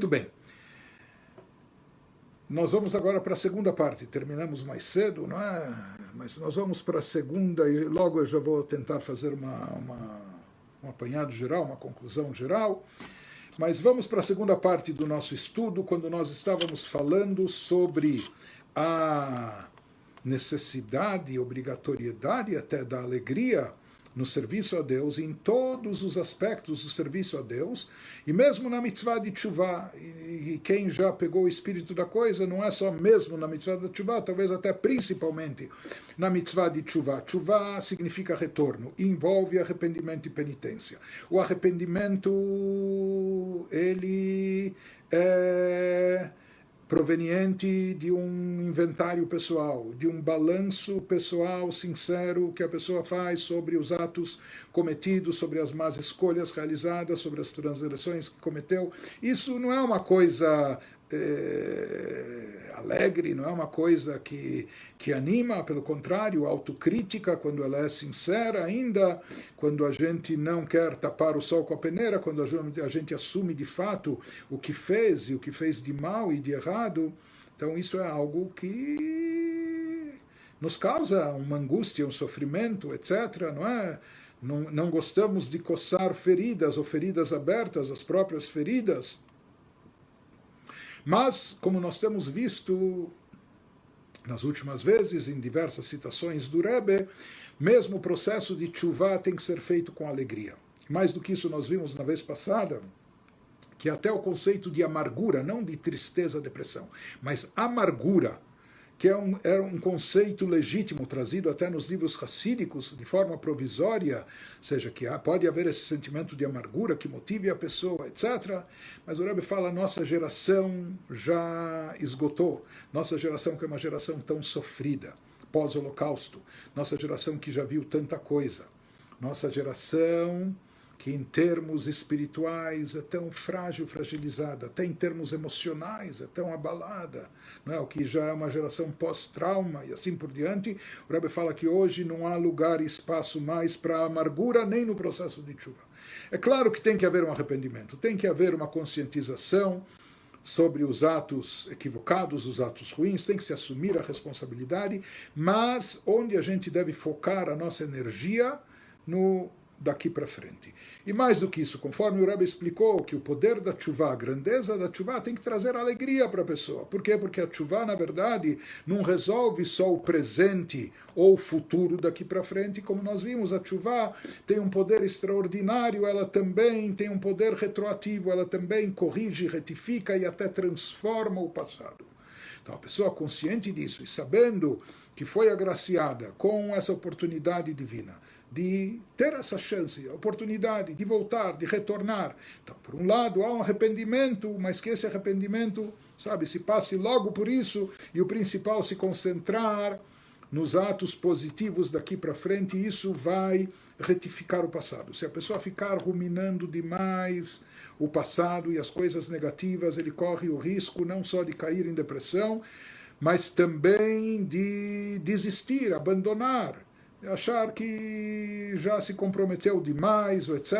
Muito bem. Nós vamos agora para a segunda parte. Terminamos mais cedo, não é? Mas nós vamos para a segunda e logo eu já vou tentar fazer um apanhado geral, uma conclusão geral. Mas vamos para a segunda parte do nosso estudo, quando nós estávamos falando sobre a necessidade, obrigatoriedade até da alegria no serviço a Deus, em todos os aspectos do serviço a Deus, e mesmo na mitzvah de tchuvá, e quem já pegou o espírito da coisa, não é só mesmo na mitzvah de tchuvá, talvez até principalmente na mitzvah de tchuvá. Tchuvá significa retorno, envolve arrependimento e penitência. O arrependimento, ele é proveniente de um inventário pessoal, de um balanço pessoal sincero que a pessoa faz sobre os atos cometidos, sobre as más escolhas realizadas, sobre as transgressões que cometeu. Isso não é uma coisa alegre, não é uma coisa que anima, pelo contrário, autocrítica, quando ela é sincera, ainda quando a gente não quer tapar o sol com a peneira, quando a gente assume de fato o que fez, e o que fez de mal e de errado. Então isso é algo que nos causa uma angústia, um sofrimento, etc., não é? Não gostamos de coçar feridas ou feridas abertas, as próprias feridas. Mas, como nós temos visto nas últimas vezes, em diversas citações do Rebbe, mesmo o processo de tchuvá tem que ser feito com alegria. Mais do que isso, nós vimos na vez passada, que até o conceito de amargura, não de tristeza, depressão, mas amargura, que era um conceito legítimo, trazido até nos livros racídicos, de forma provisória, ou seja, que pode haver esse sentimento de amargura que motive a pessoa, etc. Mas o Rebbe fala, nossa geração já esgotou, nossa geração que é uma geração tão sofrida, pós-holocausto, nossa geração que já viu tanta coisa, nossa geração que em termos espirituais é tão frágil, fragilizada, até em termos emocionais é tão abalada, não é? O que já é uma geração pós-trauma e assim por diante. O Rebbe fala que hoje não há lugar e espaço mais para amargura, nem no processo de chuva. É claro que tem que haver um arrependimento, tem que haver uma conscientização sobre os atos equivocados, os atos ruins, tem que se assumir a responsabilidade, mas onde a gente deve focar a nossa energia no daqui para frente. E mais do que isso, conforme o Rebbe explicou, que o poder da tchuvá, a grandeza da tchuvá, tem que trazer alegria para a pessoa. Por quê? Porque a tchuvá, na verdade, não resolve só o presente ou o futuro daqui para frente. Como nós vimos, a tchuvá tem um poder extraordinário, ela também tem um poder retroativo, ela também corrige, retifica e até transforma o passado. Então, a pessoa consciente disso e sabendo que foi agraciada com essa oportunidade divina, de ter essa chance, a oportunidade de voltar, de retornar. Então, por um lado, há um arrependimento, mas que esse arrependimento, sabe, se passe logo por isso, e o principal, se concentrar nos atos positivos daqui para frente, e isso vai retificar o passado. Se a pessoa ficar ruminando demais o passado e as coisas negativas, ele corre o risco não só de cair em depressão, mas também de desistir, abandonar, achar que já se comprometeu demais, etc.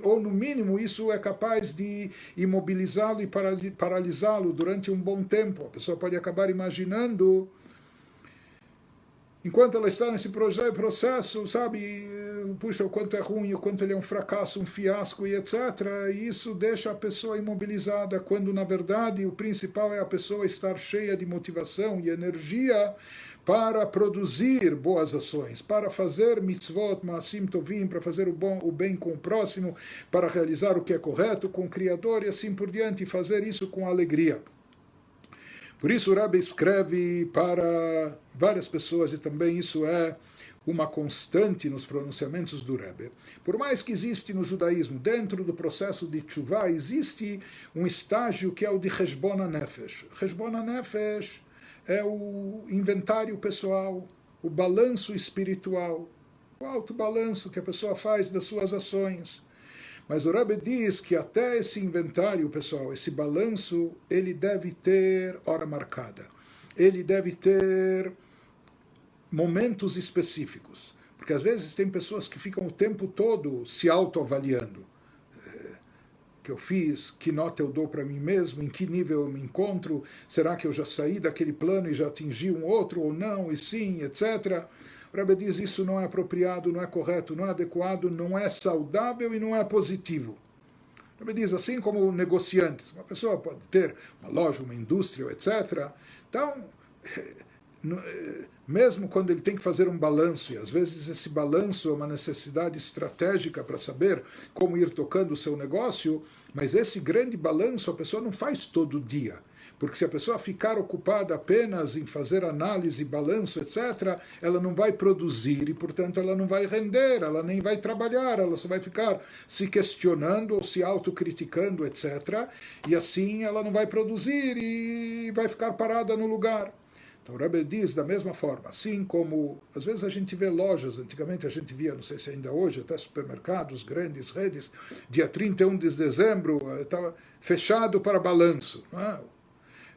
Ou no mínimo isso é capaz de imobilizá-lo e paralisá-lo durante um bom tempo. A pessoa pode acabar imaginando, enquanto ela está nesse processo, sabe, puxa, o quanto é ruim, o quanto ele é um fracasso, um fiasco e etc. E isso deixa a pessoa imobilizada, quando na verdade o principal é a pessoa estar cheia de motivação e energia para produzir boas ações, para fazer mitzvot, maasim tovim, para fazer o bem com o próximo, para realizar o que é correto com o Criador e assim por diante, e fazer isso com alegria. Por isso o Rebbe escreve para várias pessoas, e também isso é uma constante nos pronunciamentos do Rebbe. Por mais que existe no judaísmo, dentro do processo de tchuvá, existe um estágio que é o de Cheshbon HaNefesh. Cheshbon HaNefesh é o inventário pessoal, o balanço espiritual, o autobalanço que a pessoa faz das suas ações. Mas o Rebbe diz que até esse inventário pessoal, esse balanço, ele deve ter hora marcada. Ele deve ter momentos específicos. Porque às vezes tem pessoas que ficam o tempo todo se autoavaliando. que eu fiz, que nota eu dou para mim mesmo, em que nível eu me encontro, será que eu já saí daquele plano e já atingi um outro ou não, e sim, etc. O Rebbe diz isso não é apropriado, não é correto, não é adequado, não é saudável e não é positivo. O Rebbe diz assim como negociantes, uma pessoa pode ter uma loja, uma indústria, etc. Então, mesmo quando ele tem que fazer um balanço, e às vezes esse balanço é uma necessidade estratégica para saber como ir tocando o seu negócio, mas esse grande balanço a pessoa não faz todo dia. Porque se a pessoa ficar ocupada apenas em fazer análise, balanço, etc., ela não vai produzir e, portanto, ela não vai render, ela nem vai trabalhar, ela só vai ficar se questionando ou se autocriticando, etc. E assim ela não vai produzir e vai ficar parada no lugar. Então o Rebbe diz da mesma forma, assim como às vezes a gente vê lojas, antigamente a gente via, não sei se ainda hoje, até supermercados, grandes redes, dia 31 de dezembro estava fechado para balanço. Não é?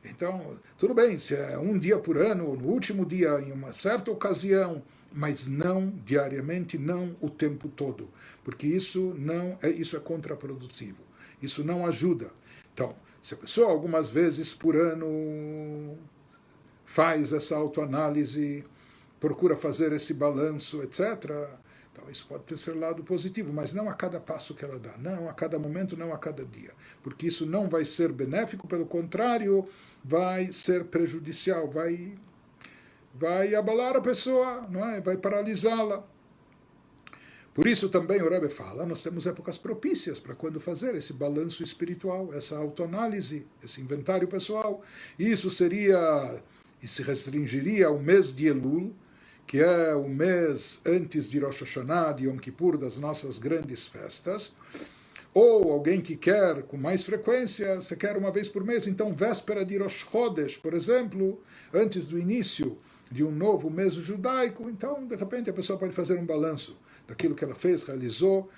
Então, tudo bem, se é um dia por ano, ou no último dia, em uma certa ocasião, mas não diariamente, não o tempo todo, porque isso é contraprodutivo, isso não ajuda. Então, se a pessoa algumas vezes por ano faz essa autoanálise, procura fazer esse balanço, etc., então isso pode ter seu lado positivo, mas não a cada passo que ela dá, não a cada momento, não a cada dia, porque isso não vai ser benéfico, pelo contrário, vai ser prejudicial, vai abalar a pessoa, não é? Vai paralisá-la. Por isso também o Rebbe fala, nós temos épocas propícias para quando fazer esse balanço espiritual, essa autoanálise, esse inventário pessoal. Isso seria, e se restringiria ao mês de Elul, que é o mês antes de Rosh Hashanah, de Yom Kippur, das nossas grandes festas, ou alguém que quer com mais frequência, você quer uma vez por mês, então véspera de Rosh Chodesh, por exemplo, antes do início de um novo mês judaico, então de repente a pessoa pode fazer um balanço daquilo que ela fez, realizou,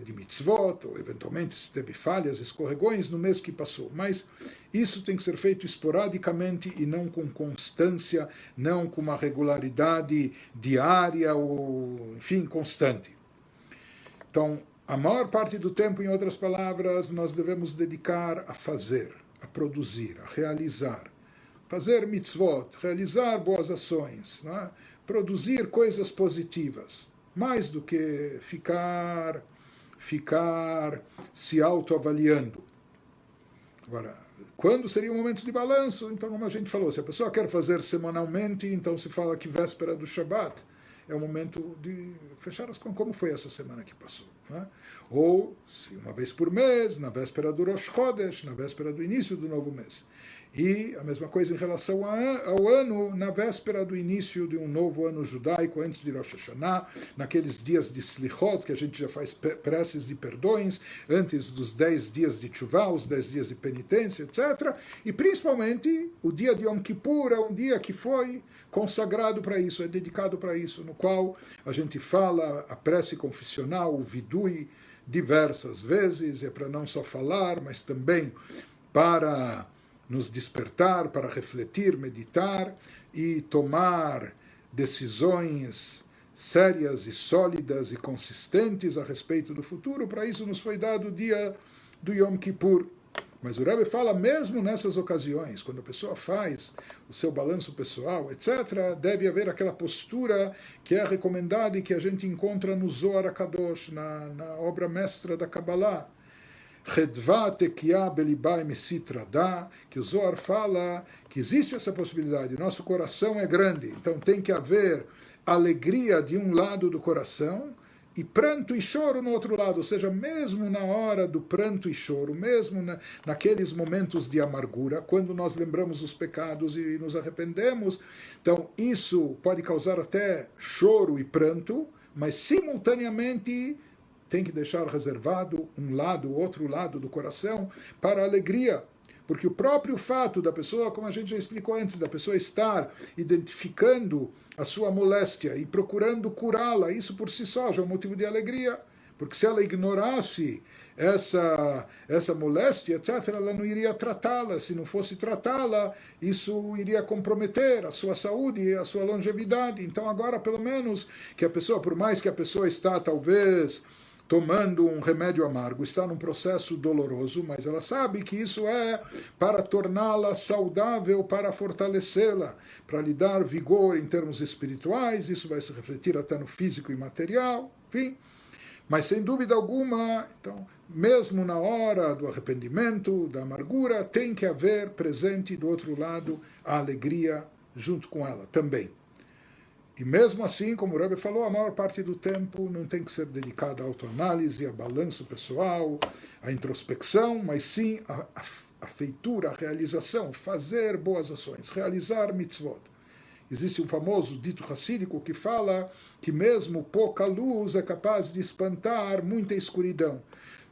de mitzvot, ou eventualmente se teve falhas, escorregões no mês que passou. Mas isso tem que ser feito esporadicamente e não com constância, não com uma regularidade diária ou, enfim, constante. Então, a maior parte do tempo, em outras palavras, nós devemos dedicar a fazer, a produzir, a realizar. Fazer mitzvot, realizar boas ações, não é? Produzir coisas positivas, mais do que ficar se autoavaliando. Agora, quando seriam momentos de balanço? Então, como a gente falou, se a pessoa quer fazer semanalmente, então se fala que véspera do Shabat é o momento de fechar as contas. Como foi essa semana que passou? Né? Ou, se uma vez por mês, na véspera do Rosh Chodesh, na véspera do início do novo mês. E a mesma coisa em relação ao ano, na véspera do início de um novo ano judaico, antes de Rosh Hashanah, naqueles dias de Slichot, que a gente já faz preces de perdões, antes dos 10 dias de Tshuvah, os 10 dias de penitência, etc. E principalmente o dia de Yom Kippur é um dia que foi consagrado para isso, é dedicado para isso, no qual a gente fala a prece confessional, o vidui, diversas vezes, é para não só falar, mas também para nos despertar, para refletir, meditar e tomar decisões sérias e sólidas e consistentes a respeito do futuro. Para isso nos foi dado o dia do Yom Kippur. Mas o Rebbe fala, mesmo nessas ocasiões, quando a pessoa faz o seu balanço pessoal, etc., deve haver aquela postura que é recomendada e que a gente encontra no Zohar HaKadosh, na obra mestra da Kabbalah, que o Zohar fala que existe essa possibilidade, nosso coração é grande, então tem que haver alegria de um lado do coração e pranto e choro no outro lado, ou seja, mesmo na hora do pranto e choro, mesmo naqueles momentos de amargura, quando nós lembramos os pecados e nos arrependemos, então isso pode causar até choro e pranto, mas simultaneamente tem que deixar reservado um lado, outro lado do coração para a alegria. Porque o próprio fato da pessoa, como a gente já explicou antes, da pessoa estar identificando a sua moléstia e procurando curá-la, isso por si só já é um motivo de alegria. Porque se ela ignorasse essa moléstia, etc., ela não iria tratá-la. Se não fosse tratá-la, isso iria comprometer a sua saúde e a sua longevidade. Então agora, pelo menos, que a pessoa, por mais que a pessoa está, talvez, tomando um remédio amargo, está num processo doloroso, mas ela sabe que isso é para torná-la saudável, para fortalecê-la, para lhe dar vigor em termos espirituais, isso vai se refletir até no físico e material, enfim. Mas sem dúvida alguma, então, mesmo na hora do arrependimento, da amargura, tem que haver presente do outro lado a alegria junto com ela também. E mesmo assim, como o Rebbe falou, a maior parte do tempo não tem que ser dedicada à autoanálise, a balanço pessoal, à introspecção, mas sim a feitura, a realização, fazer boas ações, realizar mitzvot. Existe um famoso dito racídico que fala que mesmo pouca luz é capaz de espantar muita escuridão.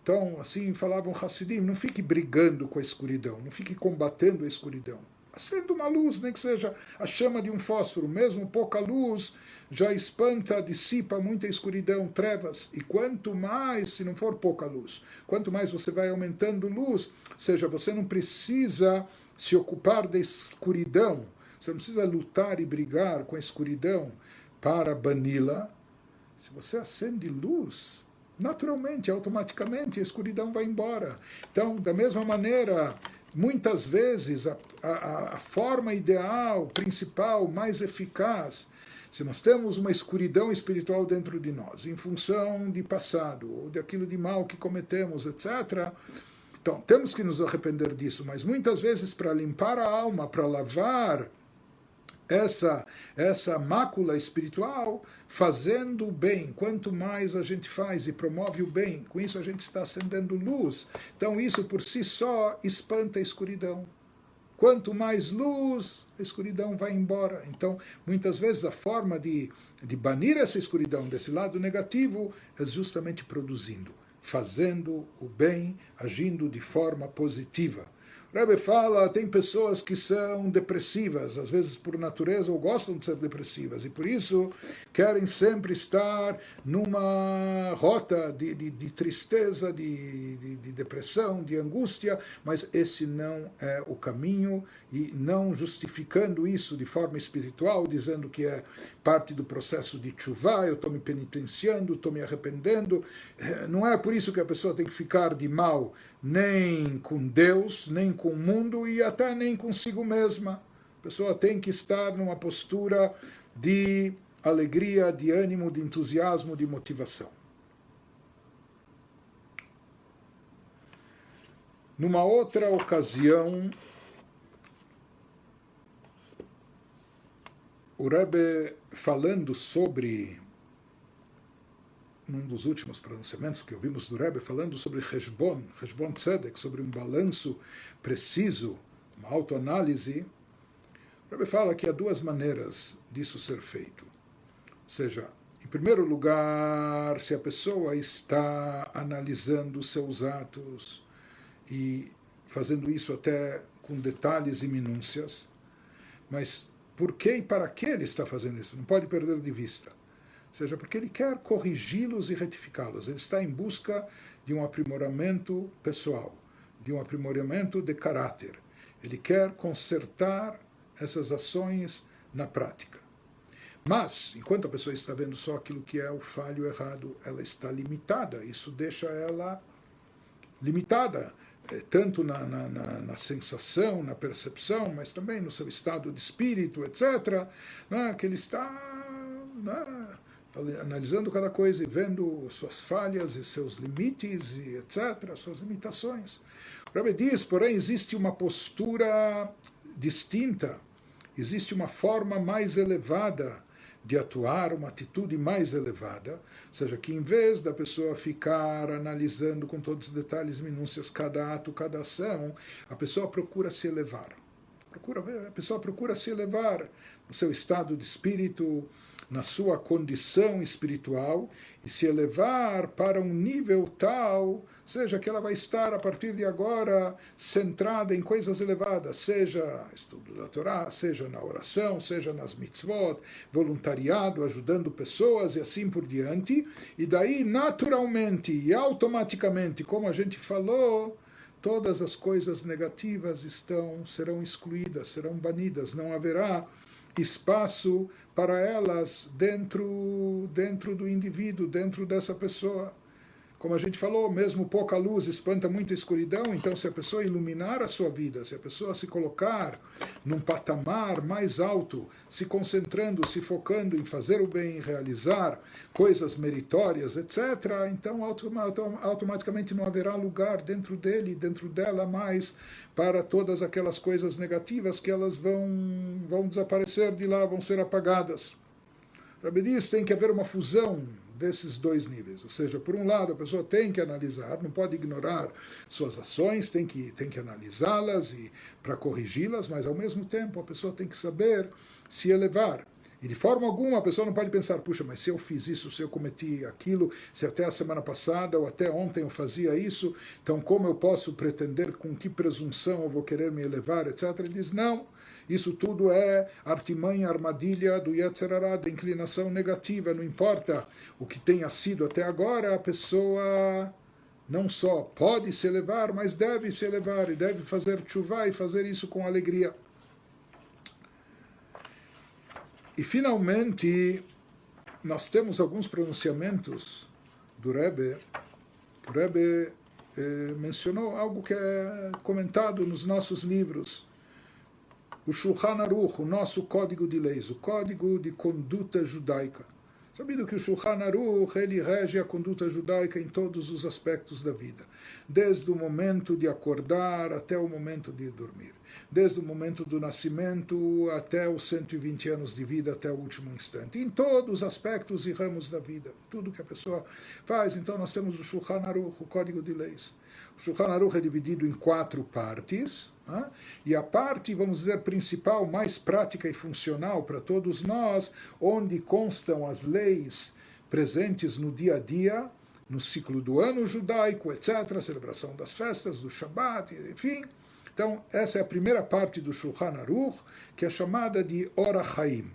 Então, assim falavam Hassidim, não fique brigando com a escuridão, não fique combatendo a escuridão. Acenda uma luz, nem que seja a chama de um fósforo, mesmo pouca luz já espanta, dissipa muita escuridão, trevas. E quanto mais, se não for pouca luz, quanto mais você vai aumentando luz, ou seja, você não precisa se ocupar da escuridão, você não precisa lutar e brigar com a escuridão para bani-la. Se você acende luz, naturalmente, automaticamente, a escuridão vai embora. Então, da mesma maneira, muitas vezes a forma ideal, principal, mais eficaz, se nós temos uma escuridão espiritual dentro de nós, em função de passado, ou daquilo de mal que cometemos, etc., então temos que nos arrepender disso, mas muitas vezes para limpar a alma, para lavar essa mácula espiritual, fazendo o bem. Quanto mais a gente faz e promove o bem, com isso a gente está acendendo luz. Então isso por si só espanta a escuridão. Quanto mais luz, a escuridão vai embora. Então, muitas vezes a forma de banir essa escuridão desse lado negativo é justamente produzindo, fazendo o bem, agindo de forma positiva. O Rebbe fala, tem pessoas que são depressivas, às vezes por natureza ou gostam de ser depressivas, e por isso querem sempre estar numa rota de tristeza, de depressão, de angústia, mas esse não é o caminho, e não justificando isso de forma espiritual, dizendo que é parte do processo de tshuva, eu estou me penitenciando, estou me arrependendo, não é por isso que a pessoa tem que ficar de mal, nem com Deus, nem com o mundo e até nem consigo mesma. A pessoa tem que estar numa postura de alegria, de ânimo, de entusiasmo, de motivação. Numa outra ocasião, o Rebbe, falando sobre, num dos últimos pronunciamentos que ouvimos do Rebbe, falando sobre Heshbon Tzedek, sobre um balanço preciso, uma autoanálise, o Rebbe fala que há duas maneiras disso ser feito. Ou seja, em primeiro lugar, se a pessoa está analisando seus atos e fazendo isso até com detalhes e minúcias, mas por que e para que ele está fazendo isso? Não pode perder de vista. Ou seja, porque ele quer corrigi-los e retificá-los. Ele está em busca de um aprimoramento pessoal, de um aprimoramento de caráter. Ele quer consertar essas ações na prática. Mas, enquanto a pessoa está vendo só aquilo que é o falho errado, ela está limitada. Isso deixa ela limitada, tanto na sensação, na percepção, mas também no seu estado de espírito, etc., né, que ele está... né, analisando cada coisa e vendo suas falhas e seus limites, e etc., suas limitações. O Rebbe diz, porém, existe uma postura distinta, existe uma forma mais elevada de atuar, uma atitude mais elevada, ou seja, que em vez da pessoa ficar analisando com todos os detalhes e minúcias cada ato, cada ação, a pessoa procura se elevar. A pessoa procura se elevar no seu estado de espírito, na sua condição espiritual, e se elevar para um nível tal, seja que ela vai estar a partir de agora centrada em coisas elevadas, seja estudo da Torá, seja na oração, seja nas mitzvot, voluntariado, ajudando pessoas e assim por diante, e daí naturalmente e automaticamente, como a gente falou, todas as coisas negativas serão excluídas, serão banidas, não haverá espaço para elas dentro do indivíduo, dentro dessa pessoa. Como a gente falou, mesmo pouca luz espanta muita escuridão, então se a pessoa iluminar a sua vida, se a pessoa se colocar num patamar mais alto, se concentrando, se focando em fazer o bem, realizar coisas meritórias, etc., então automaticamente não haverá lugar dentro dele, dentro dela mais, para todas aquelas coisas negativas que elas vão desaparecer de lá, vão ser apagadas. Rabbi diz, tem que haver uma fusão desses dois níveis, ou seja, por um lado a pessoa tem que analisar, não pode ignorar suas ações, tem que analisá-las e para corrigi-las, mas ao mesmo tempo a pessoa tem que saber se elevar. E de forma alguma a pessoa não pode pensar, puxa, mas se eu fiz isso, se eu cometi aquilo, se até a semana passada ou até ontem eu fazia isso, então como eu posso pretender, com que presunção eu vou querer me elevar, etc. Ele diz, não. Isso tudo é artimanha, armadilha do Yetzer Hara, da inclinação negativa. Não importa o que tenha sido até agora, a pessoa não só pode se elevar, mas deve se elevar e deve fazer tshuva e fazer isso com alegria. E finalmente, nós temos alguns pronunciamentos do Rebbe. O Rebbe mencionou algo que é comentado nos nossos livros. O Shulchan Aruch, o nosso código de leis, o código de conduta judaica. Sabido que o Shulchan Aruch, ele rege a conduta judaica em todos os aspectos da vida. Desde o momento de acordar até o momento de dormir. Desde o momento do nascimento até os 120 anos de vida, até o último instante. Em todos os aspectos e ramos da vida. Tudo que a pessoa faz. Então nós temos o Shulchan Aruch, o código de leis. O Shulchan Aruch é dividido em 4 partes, né? E a parte, vamos dizer, principal, mais prática e funcional para todos nós, onde constam as leis presentes no dia a dia, no ciclo do ano judaico, etc., a celebração das festas, do Shabat, enfim. Então, essa é a primeira parte do Shulchan Aruch, que é chamada de Orach Chaim.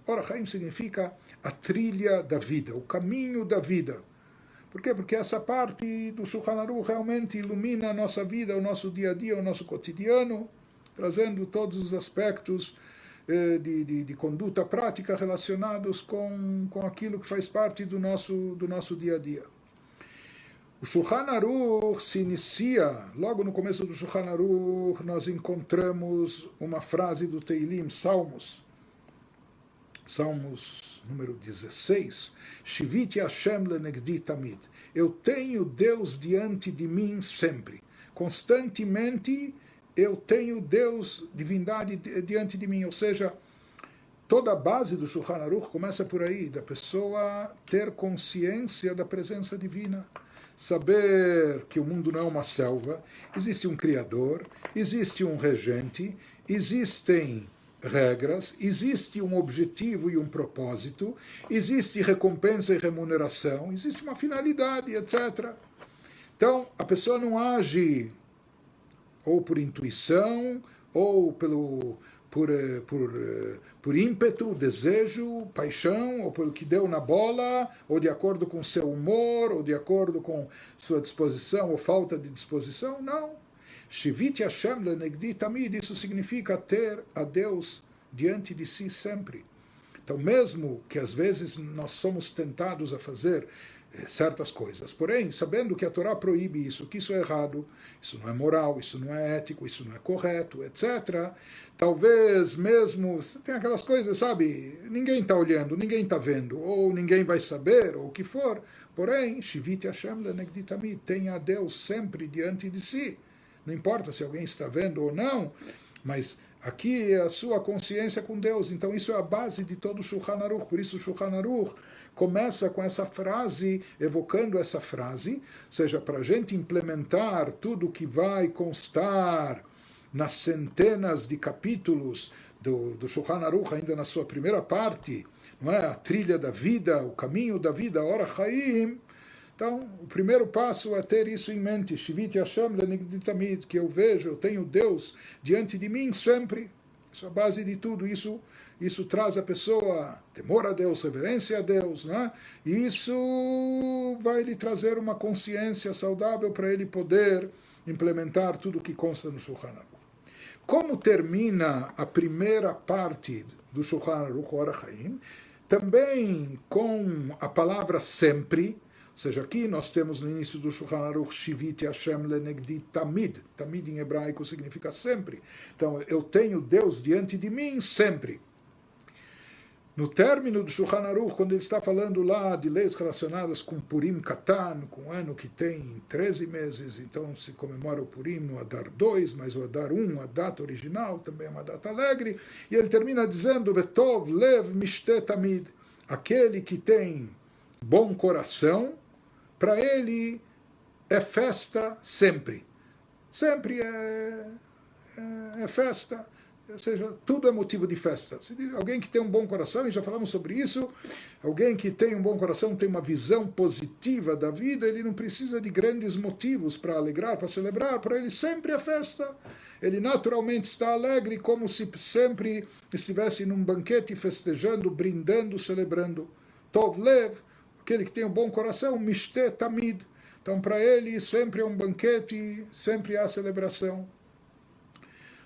Orach Chaim significa a trilha da vida, o caminho da vida. Por quê? Porque essa parte do Shulchan Aruch realmente ilumina a nossa vida, o nosso dia a dia, o nosso cotidiano, trazendo todos os aspectos de conduta prática relacionados com aquilo que faz parte do nosso dia a dia. O Shulchan Aruch se inicia, logo no começo do Shulchan Aruch, nós encontramos uma frase do Teilim, Salmos número 16, Shiviti Hashem lenegdi tamid. Eu tenho Deus diante de mim sempre. Constantemente eu tenho Deus, divindade diante de mim. Ou seja, toda a base do Shulchan Aruch começa por aí, da pessoa ter consciência da presença divina. Saber que o mundo não é uma selva, existe um Criador, existe um regente, existem regras, existe um objetivo e um propósito, existe recompensa e remuneração, existe uma finalidade, etc. Então, a pessoa não age ou por intuição, ou por ímpeto, desejo, paixão, ou pelo que deu na bola, ou de acordo com seu humor, ou de acordo com sua disposição ou falta de disposição, não. Shiviti Hashem lenegdi tamid, isso significa ter a Deus diante de si sempre. Então, mesmo que às vezes nós somos tentados a fazer certas coisas, porém, sabendo que a Torá proíbe isso, que isso é errado, isso não é moral, isso não é ético, isso não é correto, etc., talvez mesmo, tem aquelas coisas, sabe, ninguém está olhando, ninguém está vendo, ou ninguém vai saber, ou o que for, porém, Shiviti Hashem lenegdi tamid, tenha a Deus sempre diante de si. Não importa se alguém está vendo ou não, mas aqui é a sua consciência com Deus. Então isso é a base de todo o Shulchan Aruch. Por isso o Shulchan Aruch começa com essa frase, evocando essa frase, ou seja, para a gente implementar tudo que vai constar nas centenas de capítulos do Shulchan Aruch, ainda na sua primeira parte, não é? A trilha da vida, o caminho da vida, Orach Chaim. Então, o primeiro passo é ter isso em mente, Shiviti Hashem lenegdi tamid, que eu vejo, eu tenho Deus diante de mim sempre. Isso é a base de tudo. Isso traz a pessoa temor a Deus, reverência a Deus, né? E isso vai lhe trazer uma consciência saudável para ele poder implementar tudo o que consta no Shulchan Aruch. Como termina a primeira parte do Shulchan Aruch, Orach Chaim? Também com a palavra sempre. Ou seja, aqui nós temos no início do Shulchan Aruch, Shiviti Hashem lenegdi tamid. Tamid em hebraico significa sempre. Então, eu tenho Deus diante de mim sempre. No término do Shulchan Aruch, quando ele está falando lá de leis relacionadas com Purim Katan, com o ano que tem 13 meses, então se comemora o Purim no Adar 2, mas o Adar 1, a data original, também é uma data alegre, e ele termina dizendo, Vetov lev mishte tamid, aquele que tem bom coração, para ele é festa sempre. Sempre é festa. Ou seja, tudo é motivo de festa. Alguém que tem um bom coração, e já falamos sobre isso, alguém que tem um bom coração, tem uma visão positiva da vida, ele não precisa de grandes motivos para alegrar, para celebrar, para ele sempre é festa. Ele naturalmente está alegre, como se sempre estivesse num banquete festejando, brindando, celebrando. Tov lev, aquele que tem um bom coração, mishte tamid. Então, para ele, sempre é um banquete, sempre há celebração.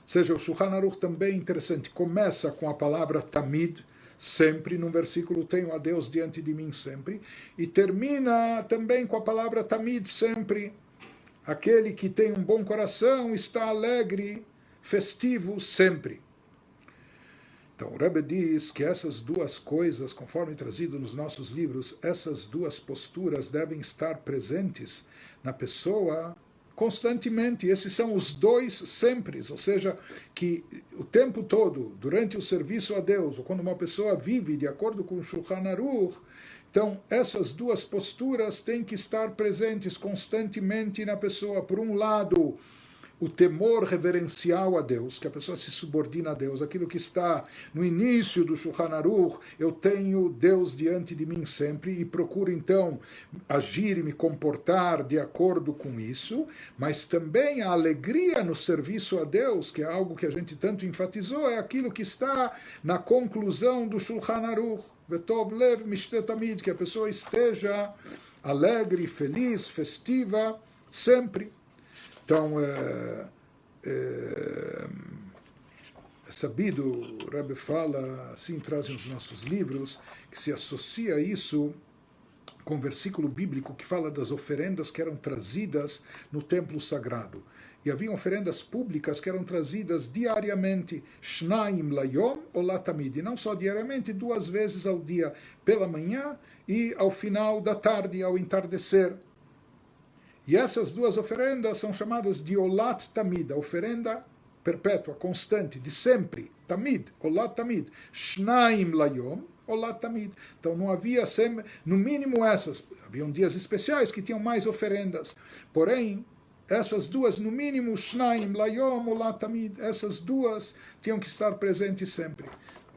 Ou seja, o Shulchan Aruch também é interessante. Começa com a palavra tamid, sempre, num versículo, tenho a Deus diante de mim sempre. E termina também com a palavra tamid, sempre. Aquele que tem um bom coração está alegre, festivo, sempre. Então, o Rebbe diz que essas duas coisas, conforme trazido nos nossos livros, essas duas posturas devem estar presentes na pessoa constantemente. Esses são os dois sempre, ou seja, que o tempo todo, durante o serviço a Deus, ou quando uma pessoa vive de acordo com o Shulchan Aruch, então essas duas posturas têm que estar presentes constantemente na pessoa. Por um lado, o temor reverencial a Deus, que a pessoa se subordina a Deus, aquilo que está no início do Shulchan Aruch, eu tenho Deus diante de mim sempre e procuro então agir e me comportar de acordo com isso, mas também a alegria no serviço a Deus, que é algo que a gente tanto enfatizou, é aquilo que está na conclusão do Shulchan Aruch, Vetov lev mishte tamid, que a pessoa esteja alegre, feliz, festiva, sempre. Então, é sabido, o Rebbe fala, assim trazem os nossos livros, que se associa isso com um versículo bíblico que fala das oferendas que eram trazidas no templo sagrado. E havia oferendas públicas que eram trazidas diariamente, shnaim layom ou latamid, e não só diariamente, 2 vezes ao dia, pela manhã e ao final da tarde, ao entardecer. E essas duas oferendas são chamadas de Olat Tamid, a oferenda perpétua, constante, de sempre. Tamid, Olat Tamid. Shnaim Layom, Olat Tamid. Então não havia sempre, no mínimo essas. Haviam dias especiais que tinham mais oferendas. Porém, essas duas, no mínimo, Shnaim Layom, Olat Tamid, essas duas tinham que estar presentes sempre.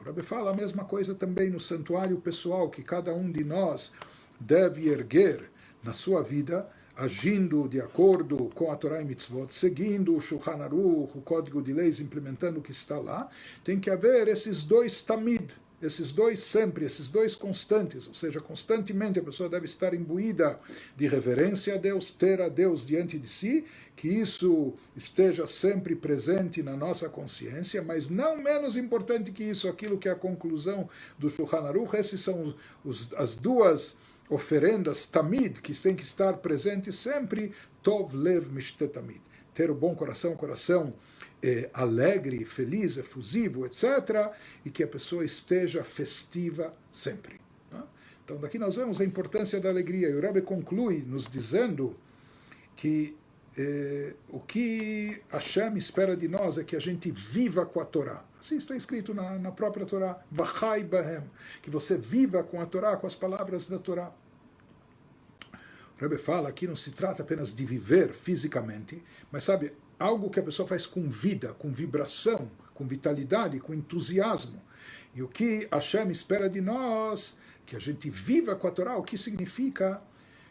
O Rebbe fala a mesma coisa também no santuário pessoal, que cada um de nós deve erguer na sua vida, agindo de acordo com a Torá e Mitzvot, seguindo o Shulchan Aruch, o código de leis, implementando o que está lá, tem que haver esses dois tamid, esses dois sempre, esses dois constantes, ou seja, constantemente a pessoa deve estar imbuída de reverência a Deus, ter a Deus diante de si, que isso esteja sempre presente na nossa consciência, mas não menos importante que isso, aquilo que é a conclusão do Shulchan Aruch, esses são as duas oferendas tamid, que têm que estar presentes sempre, tov lev mishte tamid, ter o bom coração, alegre, feliz, efusivo, etc., e que a pessoa esteja festiva sempre. Então daqui nós vemos a importância da alegria, e o Rebbe conclui nos dizendo que o que Hashem espera de nós é que a gente viva com a Torá. Assim está escrito na própria Torá, Vachai Bahem, que você viva com a Torá, com as palavras da Torá. O Rebbe fala que não se trata apenas de viver fisicamente, mas sabe, algo que a pessoa faz com vida, com vibração, com vitalidade, com entusiasmo. E o que Hashem espera de nós, que a gente viva com a Torá, o que significa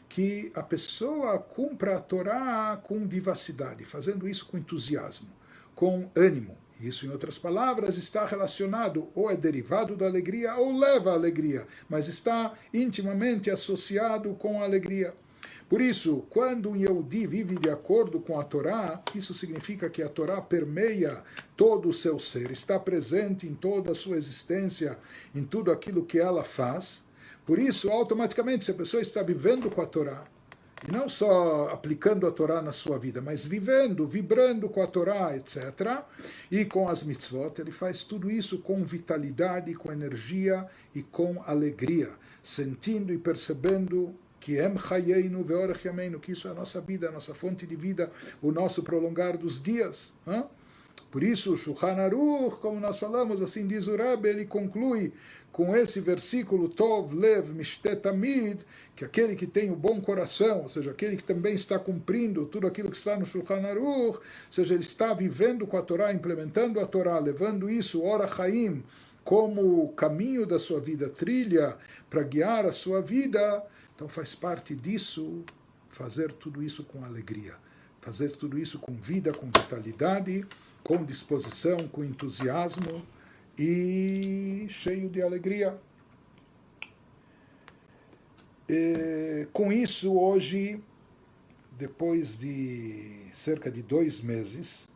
que a pessoa cumpra a Torá com vivacidade, fazendo isso com entusiasmo, com ânimo. Isso, em outras palavras, está relacionado, ou é derivado da alegria, ou leva à alegria, mas está intimamente associado com a alegria. Por isso, quando um Yehudi vive de acordo com a Torá, isso significa que a Torá permeia todo o seu ser, está presente em toda a sua existência, em tudo aquilo que ela faz. Por isso, automaticamente, se a pessoa está vivendo com a Torá, e não só aplicando a Torá na sua vida, mas vivendo, vibrando com a Torá, etc., e com as mitzvot, ele faz tudo isso com vitalidade, com energia e com alegria, sentindo e percebendo que que isso é a nossa vida, a nossa fonte de vida, o nosso prolongar dos dias. Por isso, o Shulchan Aruch, como nós falamos, assim diz o Rebbe, ele conclui com esse versículo, Tov Lev Mishtet Tamid, que aquele que tem o bom coração, ou seja, aquele que também está cumprindo tudo aquilo que está no Shulchan Aruch, ou seja, ele está vivendo com a Torá, implementando a Torá, levando isso, Ora Chaim, como o caminho da sua vida, trilha para guiar a sua vida, então faz parte disso fazer tudo isso com alegria, fazer tudo isso com vida, com vitalidade, com disposição, com entusiasmo e cheio de alegria. Com isso, hoje, depois de cerca de 2 meses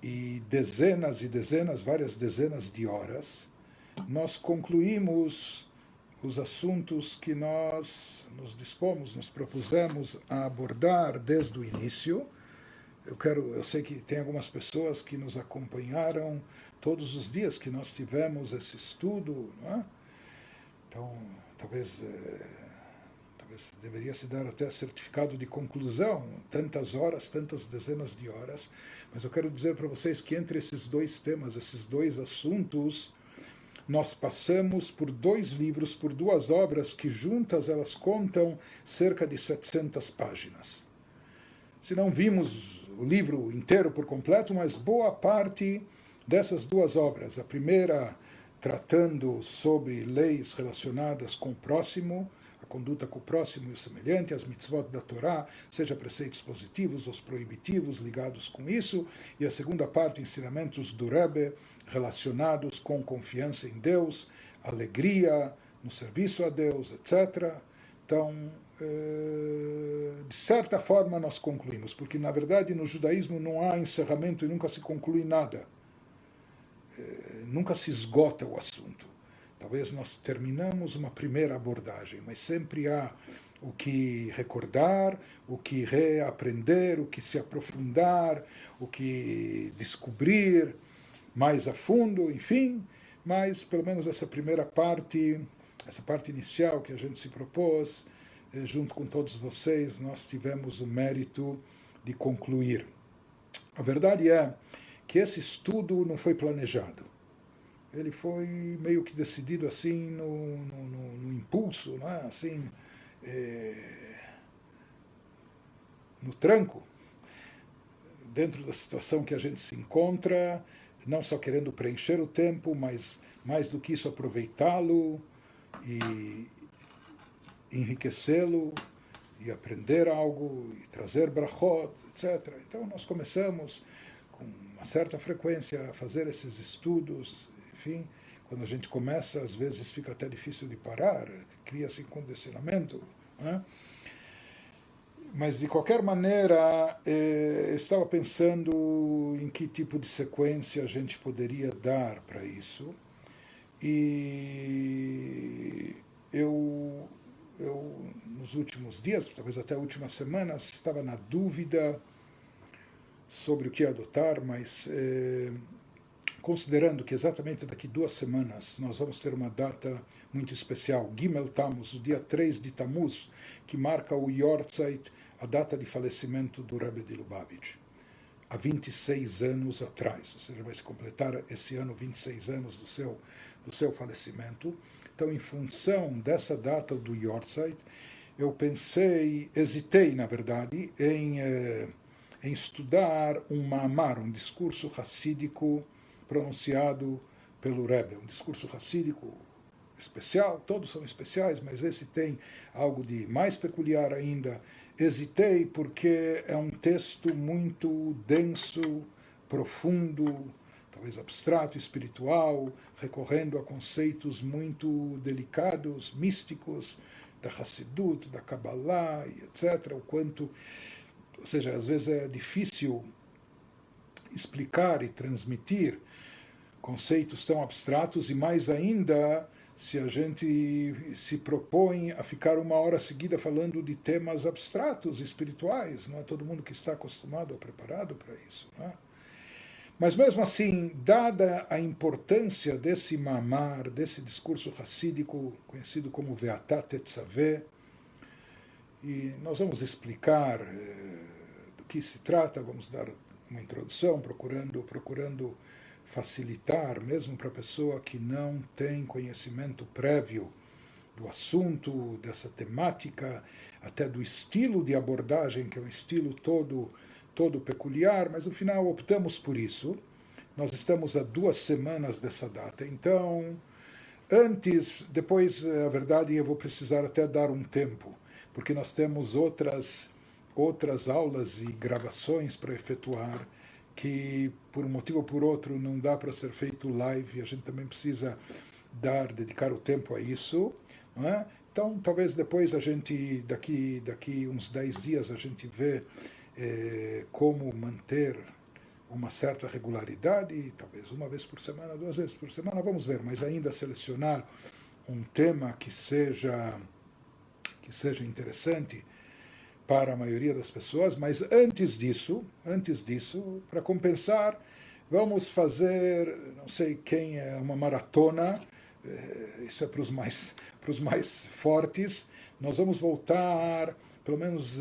e dezenas e dezenas, várias dezenas de horas, nós concluímos os assuntos que nós nos dispomos, nos propusemos a abordar desde o início. Eu sei que tem algumas pessoas que nos acompanharam todos os dias que nós tivemos esse estudo, não é? Então, talvez deveria se dar até certificado de conclusão, tantas horas, tantas dezenas de horas, mas eu quero dizer para vocês que entre esses 2 temas, esses 2 assuntos, nós passamos por 2 livros, por 2 obras que juntas elas contam cerca de 700 páginas. Se não vimos o livro inteiro por completo, mas boa parte dessas 2 obras. A primeira, tratando sobre leis relacionadas com o próximo, a conduta com o próximo e o semelhante, as mitzvot da Torá, seja preceitos positivos ou proibitivos ligados com isso. E a segunda parte, ensinamentos do Rebbe, relacionados com confiança em Deus, alegria no serviço a Deus, etc. Então, de certa forma nós concluímos, porque na verdade no judaísmo não há encerramento e nunca se conclui nada, nunca se esgota o assunto. Talvez nós terminamos uma primeira abordagem, mas sempre há o que recordar, o que reaprender, o que se aprofundar, o que descobrir mais a fundo, enfim, mas pelo menos essa primeira parte, essa parte inicial que a gente se propôs, junto com todos vocês, nós tivemos o mérito de concluir. A verdade é que esse estudo não foi planejado. Ele foi meio que decidido assim no impulso, não é? Assim, no tranco, dentro da situação que a gente se encontra, não só querendo preencher o tempo, mas mais do que isso, aproveitá-lo e enriquecê-lo e aprender algo e trazer brachot, etc. Então nós começamos com uma certa frequência a fazer esses estudos, enfim, quando a gente começa às vezes fica até difícil de parar, cria-se condicionamento, né? Mas de qualquer maneira eu estava pensando em que tipo de sequência a gente poderia dar para isso, e eu nos últimos dias, talvez até últimas semanas, estava na dúvida sobre o que adotar, mas considerando que exatamente daqui 2 semanas nós vamos ter uma data muito especial, Gimel Tammuz, o dia 3 de Tammuz, que marca o Yortzeit, a data de falecimento do Rebbe de Lubavitch, há 26 anos atrás, ou seja, vai se completar esse ano 26 anos do seu falecimento. Então, em função dessa data do Yortzeit, eu hesitei, na verdade, em estudar um mamar, um discurso hassídico pronunciado pelo Rebbe, um discurso hassídico especial, todos são especiais, mas esse tem algo de mais peculiar ainda. Hesitei porque é um texto muito denso, profundo, talvez abstrato, espiritual, recorrendo a conceitos muito delicados, místicos, da Hassidut, da Kabbalah, etc. Ou seja, às vezes é difícil explicar e transmitir conceitos tão abstratos e mais ainda se a gente se propõe a ficar uma hora seguida falando de temas abstratos, espirituais. Não é todo mundo que está acostumado ou preparado para isso. Não é? Mas mesmo assim, dada a importância desse mamar, desse discurso racídico, conhecido como Ve'ata Tetzaveh, e nós vamos explicar do que se trata, vamos dar uma introdução, procurando facilitar, mesmo para a pessoa que não tem conhecimento prévio do assunto, dessa temática, até do estilo de abordagem, que é um estilo todo peculiar, mas no final optamos por isso. Nós estamos a 2 semanas dessa data, então, depois, a verdade, eu vou precisar até dar um tempo, porque nós temos outras aulas e gravações para efetuar, que por um motivo ou por outro não dá para ser feito live, a gente também precisa dedicar o tempo a isso, não é? Então, talvez depois a gente, daqui uns 10 dias, a gente vê como manter uma certa regularidade, talvez uma vez por semana, 2 vezes por semana, vamos ver, mas ainda selecionar um tema que seja interessante para a maioria das pessoas, mas antes disso, para compensar, vamos fazer, não sei quem é, uma maratona, isso é para os mais fortes. Nós vamos voltar, pelo menos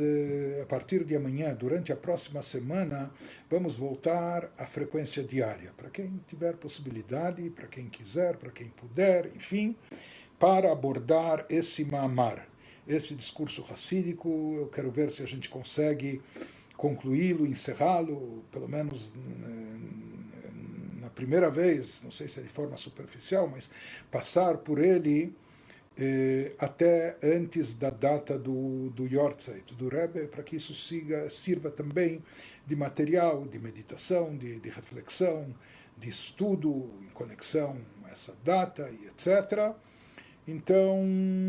a partir de amanhã, durante a próxima semana, vamos voltar à frequência diária, para quem tiver possibilidade, para quem quiser, para quem puder, enfim, para abordar esse mamar, esse discurso racídico. Eu quero ver se a gente consegue concluí-lo, encerrá-lo, pelo menos na primeira vez, não sei se é de forma superficial, mas passar por ele até antes da data do Yortzeit, do Rebbe, para que isso sirva também de material, de meditação, de reflexão, de estudo em conexão a essa data e etc. Então,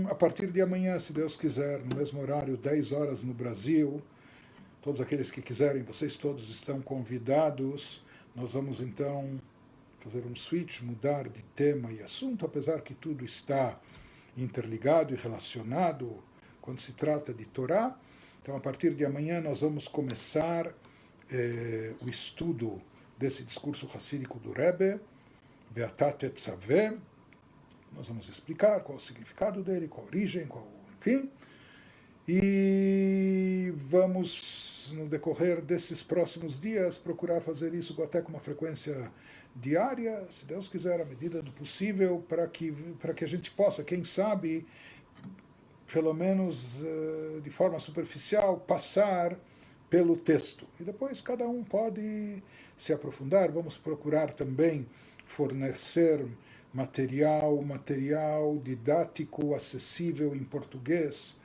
a partir de amanhã, se Deus quiser, no mesmo horário, 10 horas no Brasil, todos aqueles que quiserem, vocês todos estão convidados. Nós vamos então fazer um switch, mudar de tema e assunto, apesar que tudo está interligado e relacionado quando se trata de Torá. Então, a partir de amanhã, nós vamos começar o estudo desse discurso racídico do Rebbe, Ve'ata Tetzaveh. Nós vamos explicar qual é o significado dele, qual a origem, enfim. E vamos, no decorrer desses próximos dias, procurar fazer isso até com uma frequência diária, se Deus quiser, à medida do possível, para que a gente possa, quem sabe, pelo menos de forma superficial, passar pelo texto. E depois cada um pode se aprofundar. Vamos procurar também fornecer material didático, acessível em português,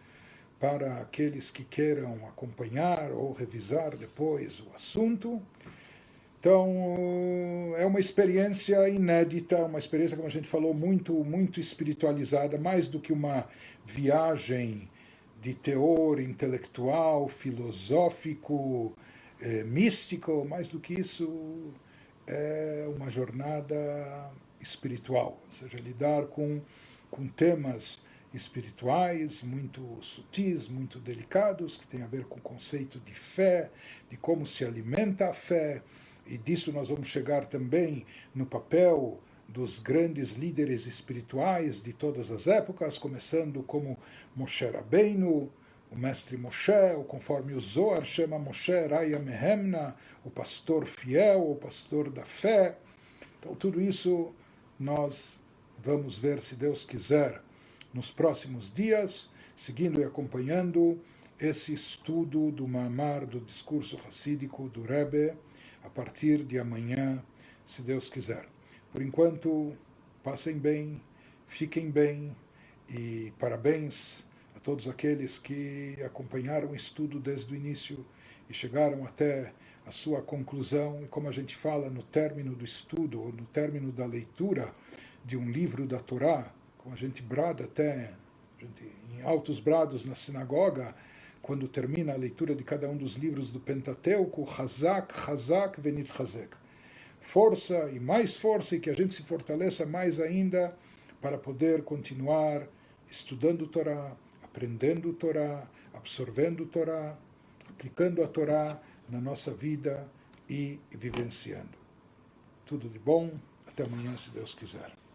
para aqueles que queiram acompanhar ou revisar depois o assunto. Então, é uma experiência inédita, uma experiência, como a gente falou, muito espiritualizada, mais do que uma viagem de teor intelectual, filosófico, místico, mais do que isso, é uma jornada espiritual, ou seja, lidar com temas espirituais muito sutis, muito delicados, que tem a ver com o conceito de fé, de como se alimenta a fé, e disso nós vamos chegar também no papel dos grandes líderes espirituais de todas as épocas, começando como Moshe Rabbeinu, o mestre Moshe, ou conforme o Zohar chama Moshe Raya Mehemna, o pastor fiel, o pastor da fé. Então tudo isso nós vamos ver, se Deus quiser, nos próximos dias, seguindo e acompanhando esse estudo do Mamar, do discurso racídico do Rebbe, a partir de amanhã, se Deus quiser. Por enquanto, passem bem, fiquem bem, e parabéns a todos aqueles que acompanharam o estudo desde o início e chegaram até a sua conclusão. E como a gente fala no término do estudo, ou no término da leitura de um livro da Torá, como a gente brada até em altos brados na sinagoga, quando termina a leitura de cada um dos livros do Pentateuco, Chazak, Chazak, Venit Chazek. Força e mais força, e que a gente se fortaleça mais ainda para poder continuar estudando Torá, aprendendo Torá, absorvendo Torá, aplicando a Torá na nossa vida e vivenciando. Tudo de bom, até amanhã, se Deus quiser.